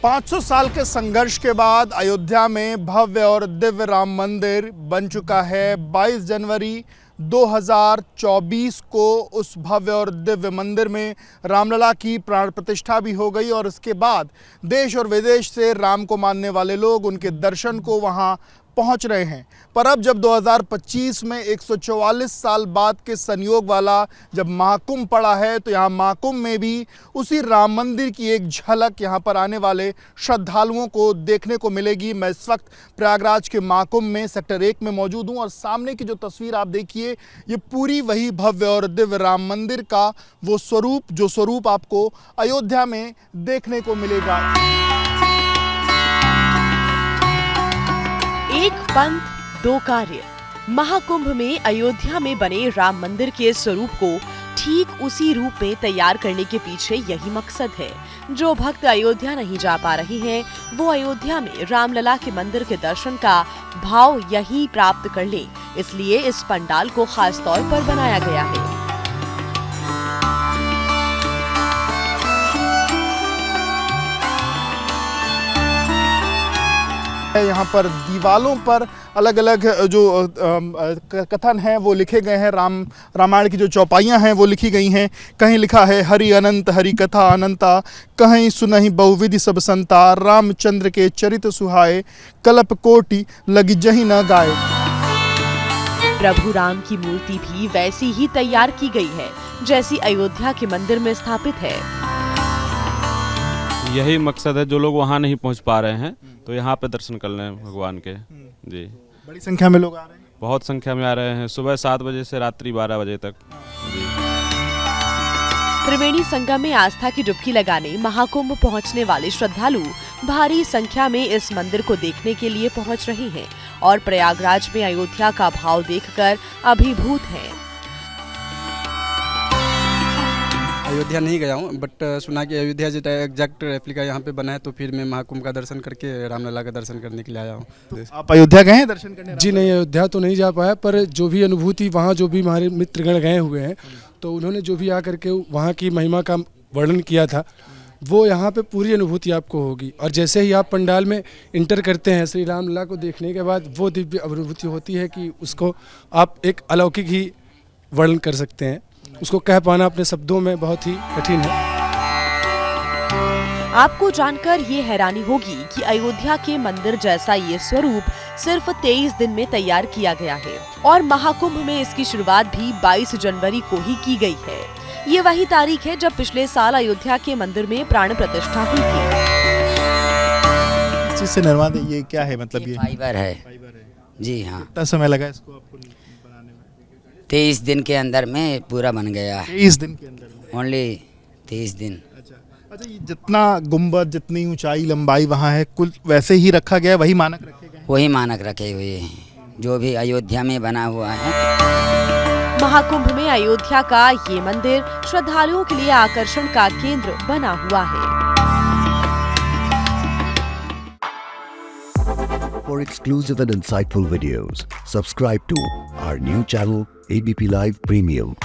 500 साल के संघर्ष के बाद अयोध्या में भव्य और दिव्य राम मंदिर बन चुका है। 22 जनवरी 2024 को उस भव्य और दिव्य मंदिर में रामलला की प्राण प्रतिष्ठा भी हो गई और इसके बाद देश और विदेश से राम को मानने वाले लोग उनके दर्शन को वहां पहुंच रहे हैं। पर अब जब 2025 में 144 साल बाद के संयोग वाला जब महाकुंभ पड़ा है तो यहाँ महाकुंभ में भी उसी राम मंदिर की एक झलक यहाँ पर आने वाले श्रद्धालुओं को देखने को मिलेगी। मैं इस वक्त प्रयागराज के महाकुंभ में सेक्टर 1 में मौजूद हूँ और सामने की जो तस्वीर आप देखिए ये पूरी वही भव्य और दिव्य राम मंदिर का वो स्वरूप जो स्वरूप आपको अयोध्या में देखने को मिलेगा। एक पंथ दो कार्य। महाकुंभ में अयोध्या में बने राम मंदिर के स्वरूप को ठीक उसी रूप में तैयार करने के पीछे यही मकसद है। जो भक्त अयोध्या नहीं जा पा रहे हैं वो अयोध्या में रामलला के मंदिर के दर्शन का भाव यही प्राप्त कर ले, इसलिए इस पंडाल को खास तौर पर बनाया गया है। यहाँ पर दीवालों पर अलग अलग जो कथन हैं वो लिखे गए हैं। रामायण की जो चौपाइयाँ हैं वो लिखी गई हैं। कहीं लिखा है हरि अनंत हरि कथा अनंता, कहीं सुनहि बहुविधि सब संता, रामचंद्र के चरित सुहाए, कल्प कोटि लगी जही न गाए। प्रभु राम की मूर्ति भी वैसी ही तैयार की गई है जैसी अयोध्या के मंदिर में स्थापित है। यही मकसद है, जो लोग वहाँ नहीं पहुँच पा रहे हैं तो यहाँ पे दर्शन कर लें भगवान के। जी, बड़ी संख्या में लोग आ रहे हैं। बहुत संख्या में आ रहे हैं, सुबह 7 बजे से रात्रि 12 बजे तक। जी। त्रिवेणी संगम में आस्था की डुबकी लगाने महाकुंभ पहुंचने वाले श्रद्धालु भारी संख्या में इस मंदिर को देखने के लिए पहुंच रहे हैं और प्रयागराज में अयोध्या का भाव देखकर अभिभूत हैं। अयोध्या नहीं गया हूँ बट सुना कि अयोध्या जैसा एग्जैक्ट रेप्लिका यहाँ पे बना है, तो फिर मैं महाकुंभ का दर्शन करके रामलला का दर्शन करने के लिए आया हूँ। तो आप अयोध्या गए हैं दर्शन करने? जी नहीं, अयोध्या तो नहीं जा पाया, पर जो भी अनुभूति वहाँ जो भी हमारे मित्रगण गए हुए हैं तो उन्होंने जो भी आकर के वहाँ की महिमा का वर्णन किया था वो यहाँ पे पूरी अनुभूति आपको होगी। और जैसे ही आप पंडाल में इंटर करते हैं श्री रामलला को देखने के बाद वो दिव्य अनुभूति होती है कि उसको आप एक अलौकिक ही वर्णन कर सकते हैं। उसको कह पाना अपने शब्दों में बहुत ही कठिन है। आपको जानकर ये हैरानी होगी कि अयोध्या के मंदिर जैसा ये स्वरूप सिर्फ 23 दिन में तैयार किया गया है और महाकुंभ में इसकी शुरुआत भी 22 जनवरी को ही की गई है। ये वही तारीख है जब पिछले साल अयोध्या के मंदिर में प्राण प्रतिष्ठा हुई थी। इससे निर्माण ये क्या है, मतलब ये फाइबर है? जी हाँ। कितना समय लगा इसको आपको बनाने में? 23 दिन के अंदर में पूरा बन गया है। 23 दिन के अंदर में? ओनली 23 दिन। अच्छा, ये जितना गुंबद, जितनी ऊंचाई लंबाई वहाँ है कुल वैसे ही रखा गया है, वही मानक रखे गए हैं? वही मानक रखे हुए हैं जो भी अयोध्या में बना हुआ है। महाकुंभ में अयोध्या का ये मंदिर श्रद्धालुओं के लिए आकर्षण का केंद्र बना हुआ है। For exclusive and insightful videos, subscribe to our new channel ABP Live Premium.